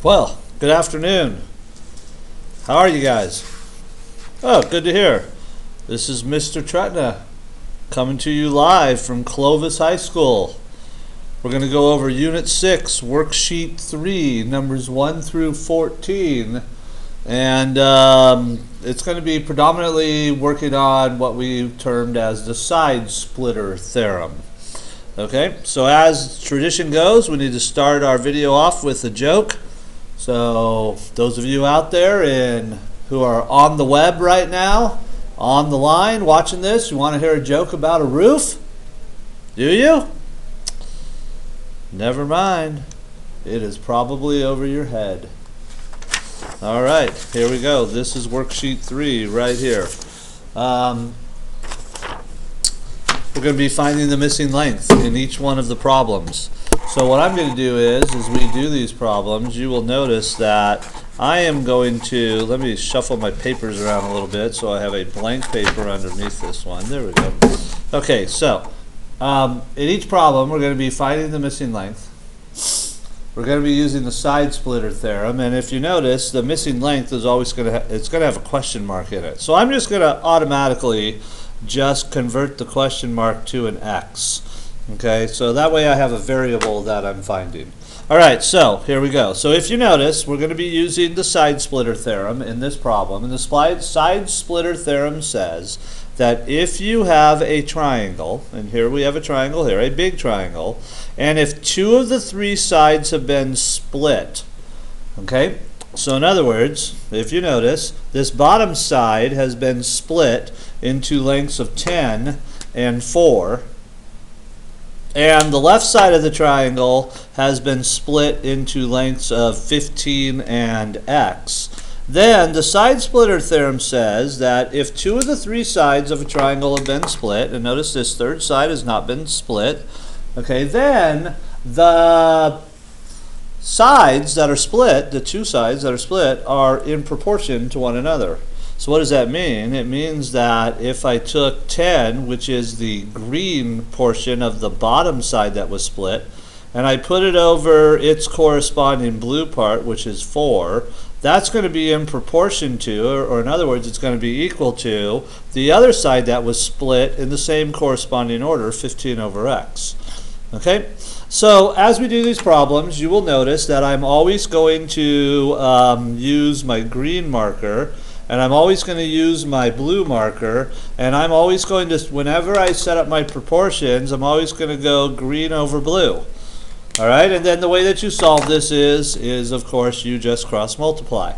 Well, good afternoon. How are you guys? Oh, good to hear. This is Mr. Tretna coming to you live from Clovis High School. We're going to go over Unit 6, Worksheet 3, numbers 1 through 14. And it's going to be predominantly working on what we termed as the Side-Splitter Theorem. Okay, so as tradition goes, we need to start our video off with a joke. So those of you out there who are on the web right now, on the line watching this, you want to hear a joke about a roof? Do you? Never mind. It is probably over your head. All right, here we go. This is worksheet 3 right here. We're going to be finding the missing length in each one of the problems. So what I'm going to do is, as we do these problems, you will notice that I am going to, let me shuffle my papers around a little bit so I have a blank paper underneath this one. There we go. Okay, so in each problem we're going to be finding the missing length. We're going to be using the Side-Splitter Theorem, and if you notice, the missing length is always going to it's going to have a question mark in it. So I'm just going to automatically just convert the question mark to an X. Okay, so that way I have a variable that I'm finding. All right, so here we go. So if you notice, we're going to be using the Side-Splitter Theorem in this problem. And the Side-Splitter Theorem says that if you have a triangle, and here we have a triangle here, a big triangle, and if 2 of the 3 sides have been split, okay, so in other words, if you notice, this bottom side has been split into lengths of 10 and 4, and the left side of the triangle has been split into lengths of 15 and x. Then the Side-Splitter Theorem says that if 2 of the 3 sides of a triangle have been split, and notice this third side has not been split, okay, then the sides that are split, the 2 sides that are split, are in proportion to one another. So what does that mean? It means that if I took 10, which is the green portion of the bottom side that was split, and I put it over its corresponding blue part, which is 4, that's going to be in proportion to, or in other words, it's going to be equal to, the other side that was split in the same corresponding order, 15 over x. Okay? So as we do these problems, you will notice that I'm always going to use my green marker, and I'm always going to use my blue marker, and I'm always going to, whenever I set up my proportions, I'm always going to go green over blue. All right, and then the way that you solve this is of course you just cross multiply.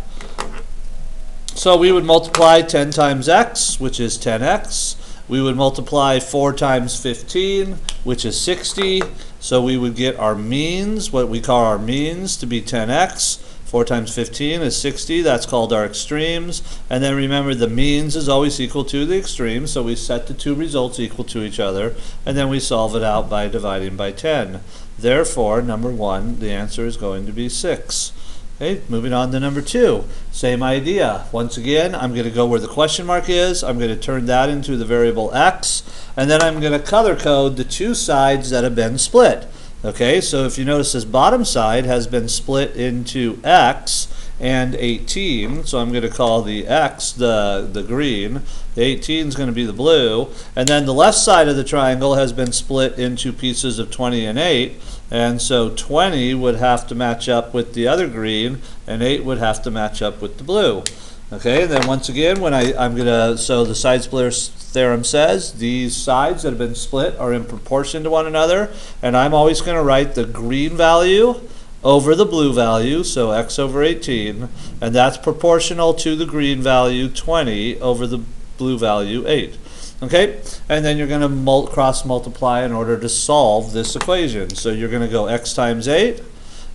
So we would multiply 10 times x, which is 10x. We would multiply 4 times 15, which is 60. So we would get our means, what we call our means, to be 10x. 4 times 15 is 60. That's called our extremes. And then remember, the means is always equal to the extremes, so we set the 2 results equal to each other, and then we solve it out by dividing by 10. Therefore, number 1, the answer is going to be 6. Okay, moving on to number 2. Same idea. Once again, I'm going to go where the question mark is. I'm going to turn that into the variable x, and then I'm going to color code the 2 sides that have been split. Okay, so if you notice, this bottom side has been split into x and 18, so I'm going to call the x the green, the 18 is going to be the blue, and then the left side of the triangle has been split into pieces of 20 and 8, and so 20 would have to match up with the other green, and 8 would have to match up with the blue. Okay, and then once again, so the Side-Splitter Theorem says these sides that have been split are in proportion to one another, and I'm always going to write the green value over the blue value, so x over 18, and that's proportional to the green value 20 over the blue value 8. Okay, and then you're going to cross multiply in order to solve this equation. So you're going to go x times 8,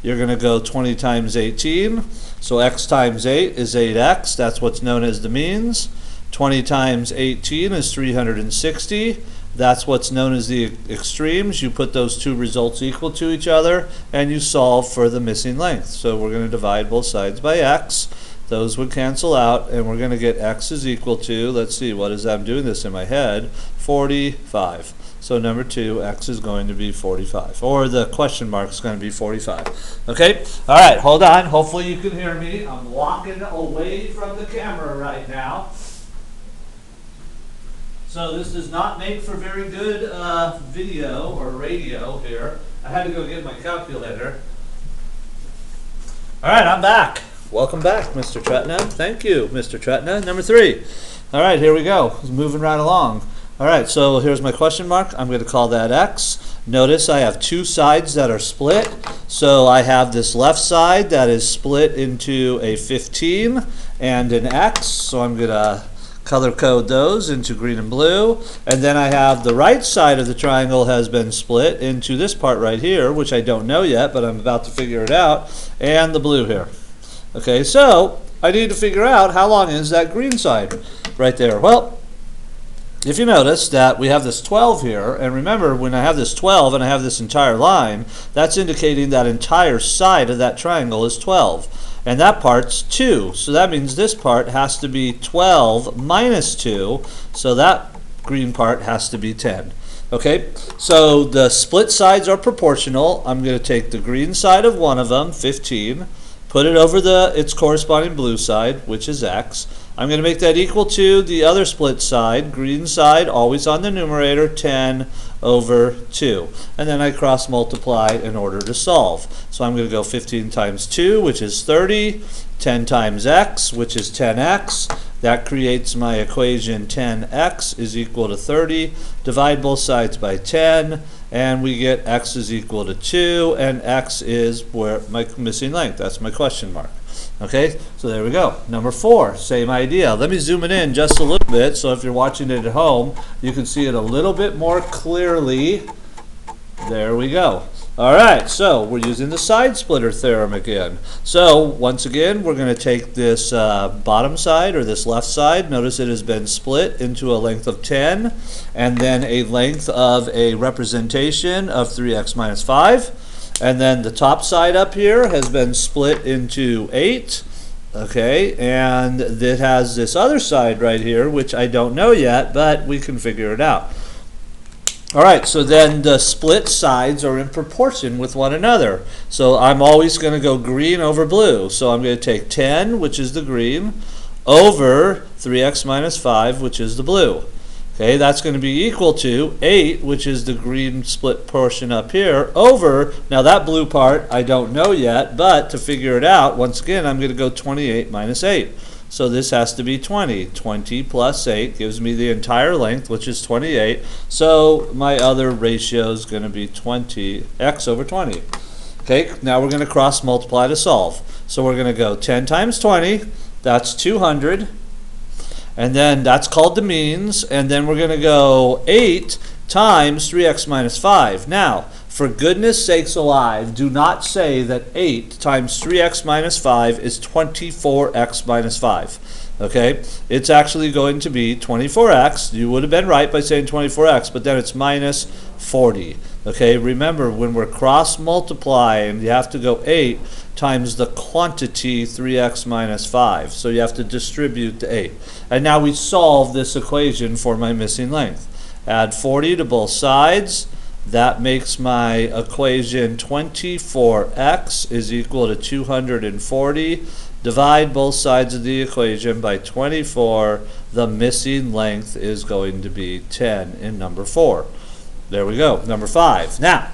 you're going to go 20 times 18, so x times 8 is 8x, that's what's known as the means. 20 times 18 is 360. That's what's known as the extremes. You put those 2 results equal to each other, and you solve for the missing length. So we're going to divide both sides by x. Those would cancel out, and we're going to get x is equal to, let's see, what is that? I'm doing this in my head, 45. So number 2, x is going to be 45. Or the question mark is going to be 45. Okay? All right, hold on. Hopefully you can hear me. I'm walking away from the camera right now. So this does not make for very good video or radio here. I had to go get my calculator. All right, I'm back. Welcome back, Mr. Tretna. Thank you, Mr. Tretna. Number 3. All right, here we go. Moving right along. All right, so here's my question mark. I'm going to call that x. Notice I have 2 sides that are split. So I have this left side that is split into a 15 and an x. So I'm going to color code those into green and blue. And then I have the right side of the triangle has been split into this part right here, which I don't know yet, but I'm about to figure it out, and the blue here. Okay, so I need to figure out how long is that green side right there. Well, if you notice that we have this 12 here, and remember when I have this 12 and I have this entire line, that's indicating that entire side of that triangle is 12. And that part's 2. So that means this part has to be 12 minus 2. So that green part has to be 10. Okay, so the split sides are proportional. I'm going to take the green side of one of them, 15, put it over its corresponding blue side, which is x. I'm going to make that equal to the other split side, green side, always on the numerator, 10 over 2. And then I cross multiply in order to solve. So I'm going to go 15 times 2, which is 30, 10 times x, which is 10x. That creates my equation 10x is equal to 30. Divide both sides by 10, and we get x is equal to 2, and x is where my missing length. That's my question mark. Okay, so there we go. Number 4, same idea. Let me zoom it in just a little bit so if you're watching it at home, you can see it a little bit more clearly. There we go. All right, so we're using the Side-Splitter Theorem again. So once again, we're going to take this bottom side, or this left side. Notice it has been split into a length of 10, and then a length of a representation of 3x minus 5. And then the top side up here has been split into 8. Okay, and it has this other side right here, which I don't know yet, but we can figure it out. All right, so then the split sides are in proportion with one another. So I'm always going to go green over blue. So I'm going to take 10, which is the green, over 3x minus 5, which is the blue. Okay, that's going to be equal to 8, which is the green split portion up here, over, now that blue part I don't know yet, but to figure it out, once again, I'm going to go 28 minus 8. So this has to be 20. 20 plus 8 gives me the entire length, which is 28. So my other ratio is going to be 20x over 20. Okay, now we're going to cross multiply to solve. So we're going to go 10 times 20, that's 200. And then that's called the means, and then we're going to go 8 times 3x minus 5. Now, for goodness sakes alive, do not say that 8 times 3x minus 5 is 24x minus 5. Okay? It's actually going to be 24x. You would have been right by saying 24x, but then it's minus 40. Okay? Remember, when we're cross multiplying, you have to go 8 times the quantity 3x minus 5. So you have to distribute the 8. And now we solve this equation for my missing length. Add 40 to both sides. That makes my equation 24x is equal to 240. Divide both sides of the equation by 24. The missing length is going to be 10 in number 4. There we go, number 5. Now,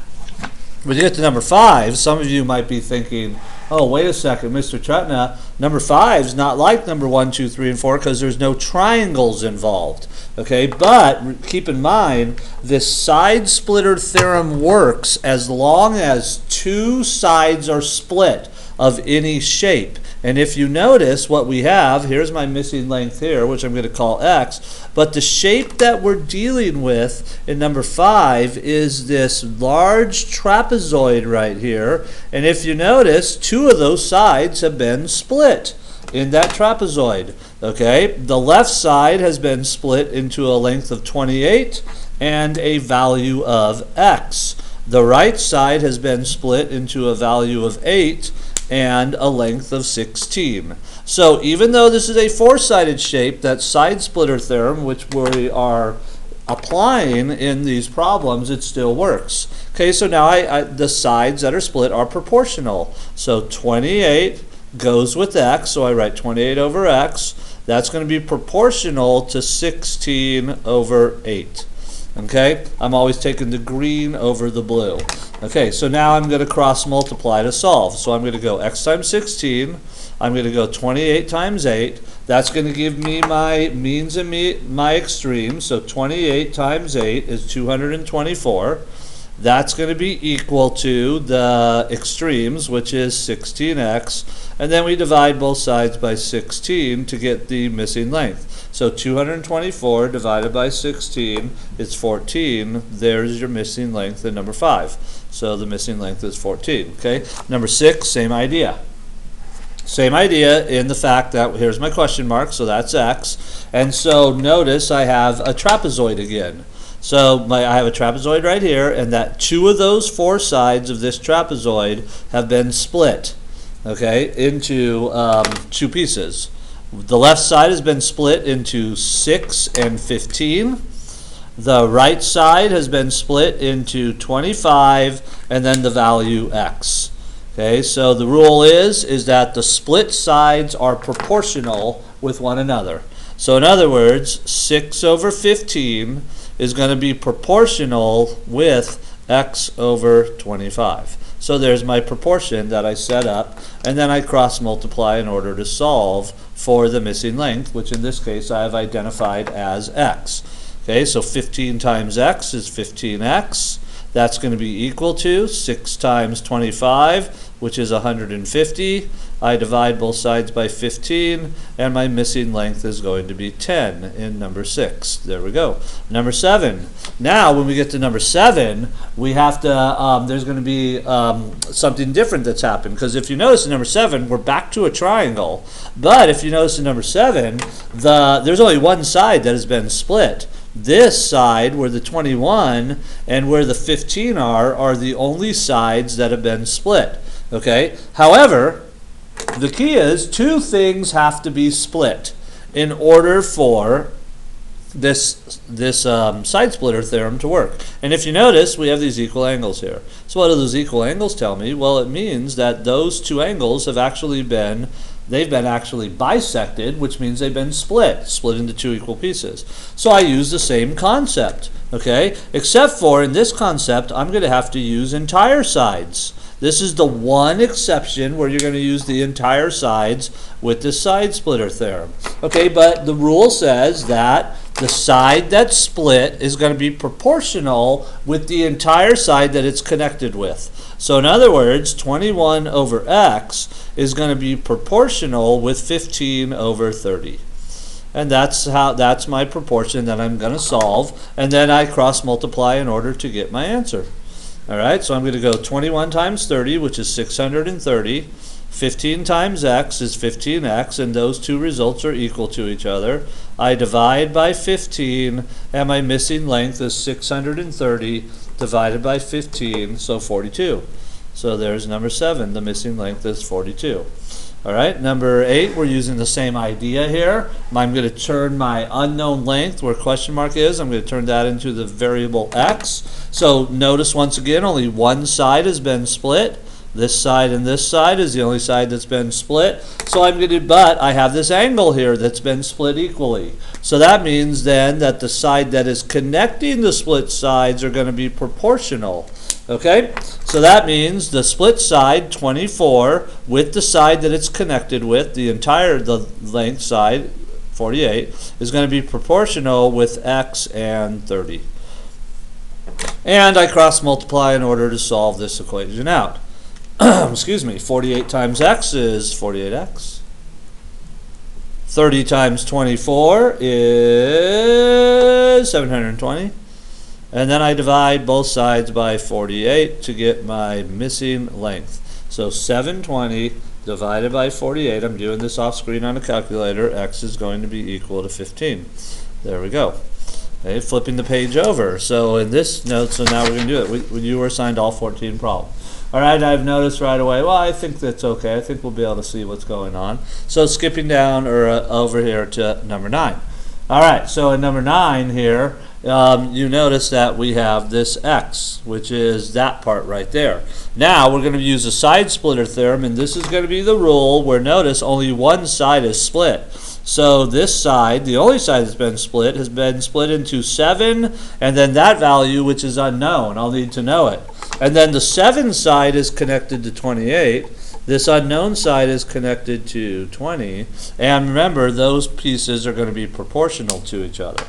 when you get to number 5, some of you might be thinking, oh, wait a second, Mr. Tretna, number 5 is not like number 1, 2, 3, and 4 because there's no triangles involved. Okay, but keep in mind, this Side-Splitter Theorem works as long as 2 sides are split of any shape. And if you notice what we have, here's my missing length here, which I'm going to call x, but the shape that we're dealing with in number 5 is this large trapezoid right here. And if you notice, 2 of those sides have been split in that trapezoid. Okay, the left side has been split into a length of 28 and a value of x. The right side has been split into a value of 8 and a length of 16. So even though this is a 4-sided shape, that Side-Splitter Theorem, which we are applying in these problems, it still works. Okay, so now the sides that are split are proportional. So 28 goes with x, so I write 28 over x. That's going to be proportional to 16 over 8. Okay, I'm always taking the green over the blue. Okay, so now I'm going to cross multiply to solve. So I'm going to go x times 16. I'm going to go 28 times 8. That's going to give me my means and my extremes. So 28 times 8 is 224. That's going to be equal to the extremes, which is 16x. And then we divide both sides by 16 to get the missing length. So 224 divided by 16 is 14. There's your missing length in number 5. So the missing length is 14. Okay. Number 6, same idea. Same idea in the fact that here's my question mark, so that's x. And so notice I have a trapezoid again. So I have a trapezoid right here, and that 2 of those 4 sides of this trapezoid have been split, okay, into 2 pieces. The left side has been split into 6 and 15. The right side has been split into 25, and then the value x. Okay, so the rule is that the split sides are proportional with one another. So in other words, 6 over 15 is going to be proportional with x over 25. So there's my proportion that I set up, and then I cross multiply in order to solve for the missing length, which in this case I have identified as x. Okay, so 15 times x is 15x. That's going to be equal to 6 times 25, which is 150. I divide both sides by 15, and my missing length is going to be 10 in number 6. There we go. Number 7. Now, when we get to number 7, we have to, there's going to be something different that's happened. Because if you notice in number 7, we're back to a triangle. But if you notice in number 7, there's only one side that has been split. This side, where the 21 and where the 15 are the only sides that have been split. Okay. However, the key is 2 things have to be split in order for this side-splitter theorem to work. And if you notice, we have these equal angles here. So what do those equal angles tell me? Well, it means that those 2 angles have actually been actually bisected, which means they've been split into 2 equal pieces. So I use the same concept, okay? Except for in this concept, I'm going to have to use entire sides. This is the one exception where you're going to use the entire sides with the side-splitter theorem. Okay, but the rule says that the side that's split is going to be proportional with the entire side that it's connected with. So in other words, 21 over x is going to be proportional with 15 over 30. And that's my proportion that I'm going to solve. And then I cross multiply in order to get my answer. All right, so I'm going to go 21 times 30, which is 630. 15 times x is 15x, and those 2 results are equal to each other. I divide by 15, and my missing length is 630 divided by 15, so 42. So there's number 7. The missing length is 42. All right, number 8, we're using the same idea here. I'm going to turn my unknown length, where question mark is, I'm going to turn that into the variable x. So notice once again, only one side has been split. This side and this side is the only side that's been split. So I'm going to, but I have this angle here that's been split equally. So that means then that the side that is connecting the split sides are going to be proportional. Okay, so that means the split side, 24, with the side that it's connected with, the length side, 48, is going to be proportional with x and 30. And I cross multiply in order to solve this equation out. Excuse me, 48 times x is 48x. 30 times 24 is 720. And then I divide both sides by 48 to get my missing length. So 720 divided by 48, I'm doing this off screen on a calculator, x is going to be equal to 15. There we go. Okay, flipping the page over. So in this note, so now we're going to do it. You were assigned all 14 problems. All right, I've noticed right away, well, I think that's okay. I think we'll be able to see what's going on. So skipping down or over here to number 9. All right, so in number 9 here, you notice that we have this x, which is that part right there. Now we're going to use the side-splitter theorem, and this is going to be the rule where, notice, only one side is split. So this side, the only side that's been split, has been split into 7, and then that value, which is unknown. I'll need to know it. And then the 7 side is connected to 28. This unknown side is connected to 20. And remember, those pieces are going to be proportional to each other.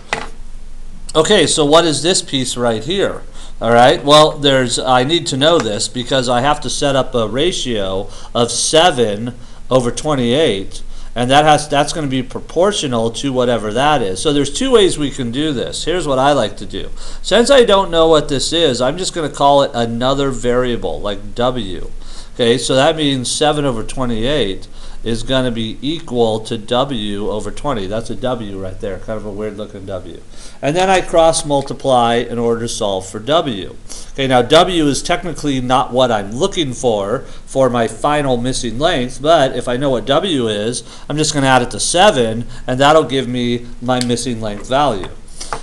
Okay, so what is this piece right here? All right, well, I need to know this because I have to set up a ratio of 7 over 28. And that's going to be proportional to whatever that is. So there's 2 ways we can do this. Here's what I like to do. Since I don't know what this is, I'm just going to call it another variable, like w. Okay, so that means 7 over 28 is going to be equal to w over 20. That's a w right there, kind of a weird looking w. And then I cross multiply in order to solve for w. Okay, now w is technically not what I'm looking for my final missing length, but if I know what w is, I'm just going to add it to 7, and that'll give me my missing length value.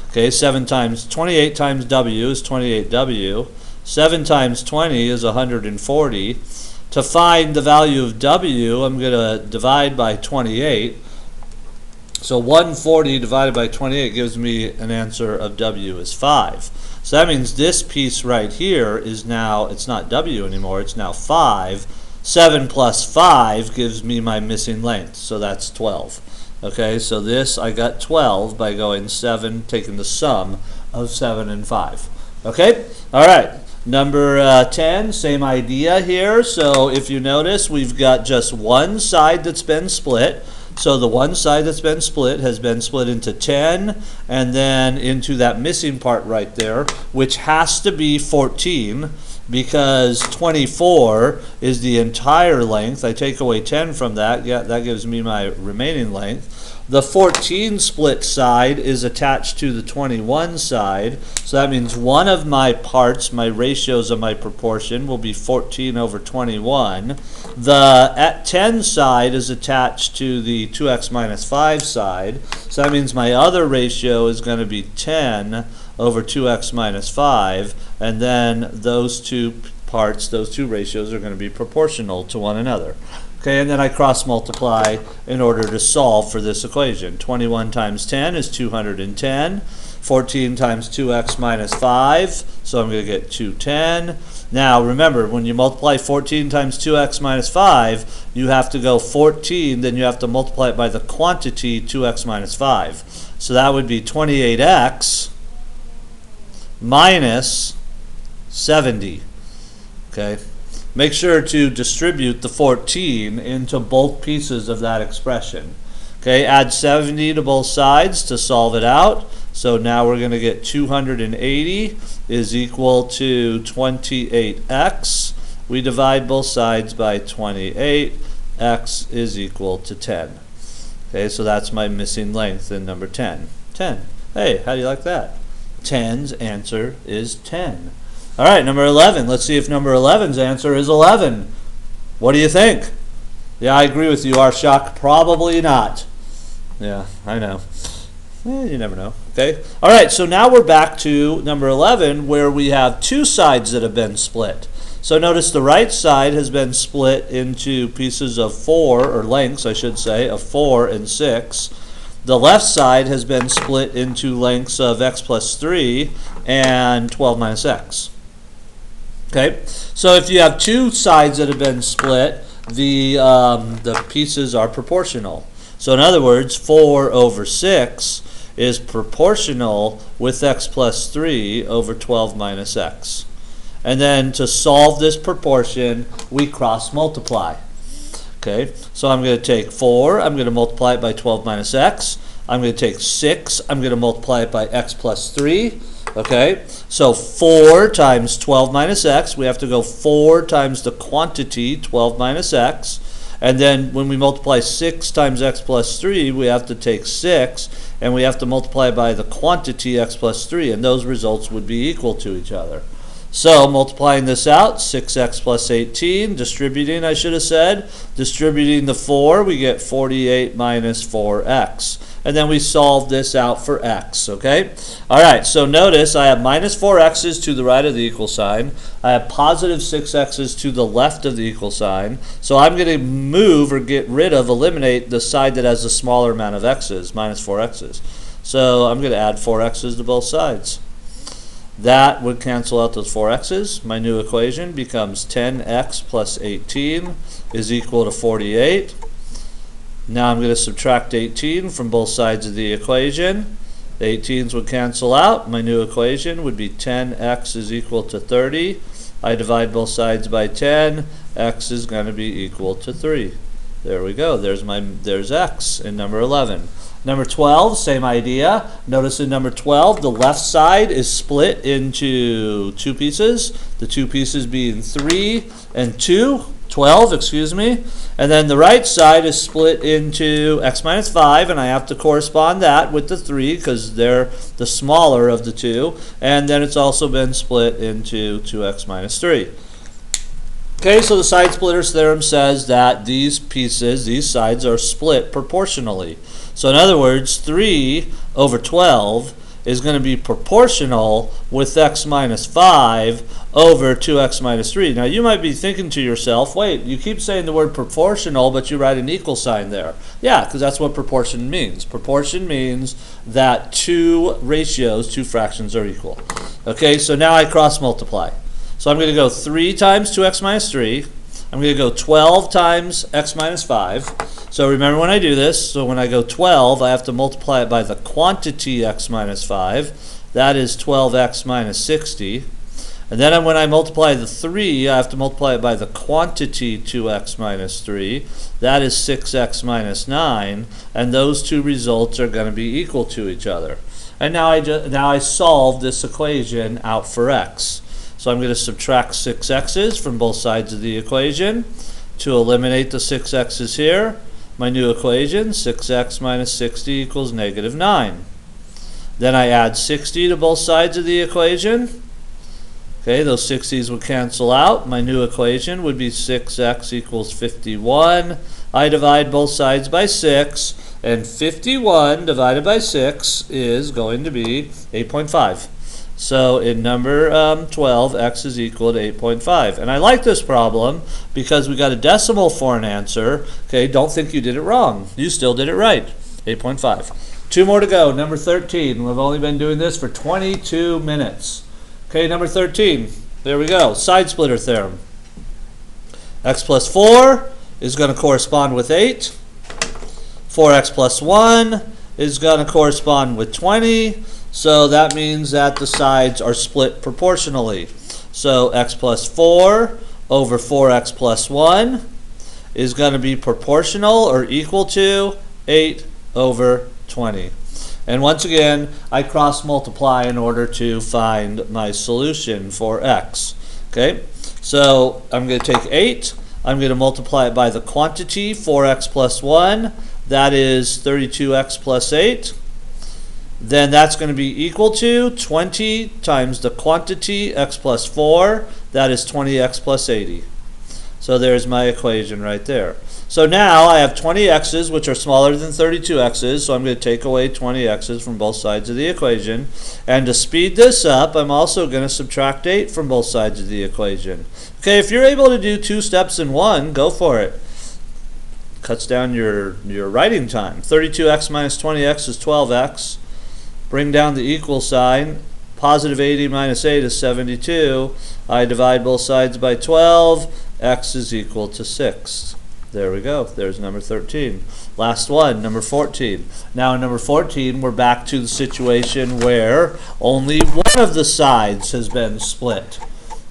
Okay, 28 times w is 28w. 7 times 20 is 140. To find the value of w, I'm going to divide by 28. So 140 divided by 28 gives me an answer of w is 5. So that means this piece right here is now, it's not w anymore, it's now 5. 7 plus 5 gives me my missing length, so that's 12. Okay, so this, I got 12 by going 7, taking the sum of 7 and 5. Okay, all right. Number 10, same idea here. So if you notice, we've got just one side that's been split. So the one side that's been split has been split into 10 and then into that missing part right there, which has to be 14 because 24 is the entire length. I take away 10 from that. Yeah, that gives me my remaining length. The 14 split side is attached to the 21 side, so that means one of my parts, my ratios of my proportion, will be 14 over 21. The at 10 side is attached to the 2x minus 5 side, so that means my other ratio is going to be 10 over 2x minus 5, and then those two parts, those two ratios are going to be proportional to one another. Okay, and then I cross multiply in order to solve for this equation. 21 times 10 is 210. 14 times 2x minus 5, so I'm going to get 210. Now remember, when you multiply 14 times 2x minus 5, you have to go 14, then you have to multiply it by the quantity 2x minus 5. So that would be 28x minus 70. Okay. Make sure to distribute the 14 into both pieces of that expression. Okay, add 70 to both sides to solve it out. So now we're going to get 280 is equal to 28x. We divide both sides by 28. X is equal to 10. Okay, so that's my missing length in number 10. 10. Hey, how do you like that? 10's answer is 10. All right, number 11. Let's see if number 11's answer is 11. What do you think? Yeah, I agree with you, Arshak. Probably not. Yeah, I know. You never know. Okay. All right, so now we're back to number 11 where we have two sides that have been split. So notice the right side has been split into pieces of 4, or lengths, I should say, of 4 and 6. The left side has been split into lengths of x plus 3 and 12 minus x. Okay, so if you have two sides that have been split, the pieces are proportional. So in other words, 4 over 6 is proportional with x plus 3 over 12 minus x. And then to solve this proportion, we cross multiply. Okay, so I'm going to take 4, I'm going to multiply it by 12 minus x. I'm going to take 6, I'm going to multiply it by x plus 3. Okay, so 4 times 12 minus x, we have to go 4 times the quantity, 12 minus x. And then when we multiply 6 times x plus 3, we have to take 6, and we have to multiply by the quantity x plus 3, and those results would be equal to each other. So multiplying this out, 6x plus 18, distributing, I should have said, distributing the 4, we get 48 minus 4x. And then we solve this out for x, okay? All right, so notice I have minus 4x's to the right of the equal sign. I have positive 6x's to the left of the equal sign. So I'm going to move or get rid of, eliminate the side that has the smaller amount of x's, minus 4x's. So I'm going to add 4x's to both sides. That would cancel out those 4x's. My new equation becomes 10x plus 18 is equal to 48. Now I'm going to subtract 18 from both sides of the equation. The 18s would cancel out. My new equation would be 10x is equal to 30. I divide both sides by 10. X is going to be equal to 3. There we go. There's x in number 11. Number 12, same idea. Notice in number 12, the left side is split into two pieces. The two pieces being 3 and 12, excuse me. And then the right side is split into x minus 5, and I have to correspond that with the 3 because they're the smaller of the two. And then it's also been split into 2x minus 3. Okay, so the Side-Splitter Theorem says that these pieces, these sides, are split proportionally. So in other words, 3 over 12 is going to be proportional with x minus 5 over 2x minus 3. Now you might be thinking to yourself, wait, you keep saying the word proportional, but you write an equal sign there. Yeah, because that's what proportion means. Proportion means that two ratios, two fractions are equal. Okay, so now I cross multiply. So I'm going to go 3 times 2x minus 3. I'm going to go 12 times x minus 5. So remember when I do this, so when I go 12, I have to multiply it by the quantity x minus 5. That is 12x minus 60. And then when I multiply the 3, I have to multiply it by the quantity 2x minus 3. That is 6x minus 9. And those two results are going to be equal to each other. And now I solve this equation out for x. So I'm going to subtract 6x's from both sides of the equation to eliminate the 6x's here. My new equation, 6x minus 60 equals negative 9. Then I add 60 to both sides of the equation. Okay, those 60's would cancel out. My new equation would be 6x equals 51. I divide both sides by 6, and 51 divided by 6 is going to be 8.5. So in number 12, x is equal to 8.5. And I like this problem because we got a decimal for an answer. Okay, don't think you did it wrong. You still did it right. 8.5. 2 more to go. Number 13. We've only been doing this for 22 minutes. Okay, number 13. There we go. Side-Splitter Theorem. X plus 4 is going to correspond with 8. 4x plus 1 is going to correspond with 20. So that means that the sides are split proportionally. So x plus 4 over 4x plus 1 is going to be proportional or equal to 8 over 20. And once again, I cross multiply in order to find my solution for x. Okay, so I'm going to take 8. I'm going to multiply it by the quantity, 4x plus 1. That is 32x plus 8. Then that's going to be equal to 20 times the quantity, x plus 4. That is 20x plus 80. So there's my equation right there. So now I have 20 x's, which are smaller than 32 x's. So I'm going to take away 20 x's from both sides of the equation. And to speed this up, I'm also going to subtract 8 from both sides of the equation. Okay, if you're able to do 2 steps in one, go for it. Cuts down your writing time. 32x minus 20x is 12x. Bring down the equal sign. Positive 80 minus 8 is 72. I divide both sides by 12. X is equal to 6. There we go. There's number 13. Last one, number 14. Now in number 14, we're back to the situation where only one of the sides has been split.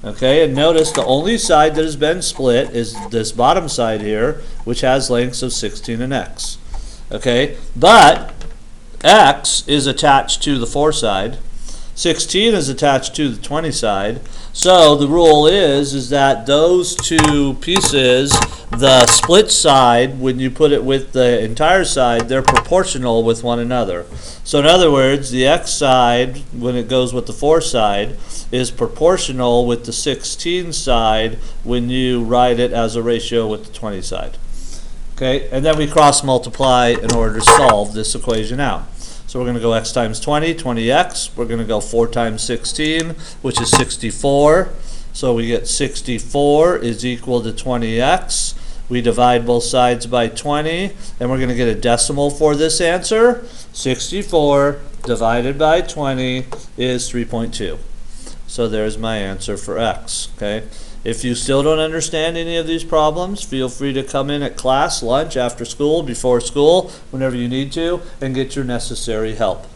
Okay, and notice the only side that has been split is this bottom side here, which has lengths of 16 and x. Okay, but x is attached to the 4 side. 16 is attached to the 20 side. So the rule is that those two pieces the split side, when you put it with the entire side, they're proportional with one another. So in other words, the x side, when it goes with the 4 side, is proportional with the 16 side when you write it as a ratio with the 20 side. Okay, and then we cross multiply in order to solve this equation out. So we're going to go x times 20, 20x. We're going to go 4 times 16, which is 64. So we get 64 is equal to 20x. We divide both sides by 20, and we're going to get a decimal for this answer. 64 divided by 20 is 3.2. So there's my answer for x. Okay. If you still don't understand any of these problems, feel free to come in at class, lunch, after school, before school, whenever you need to, and get your necessary help.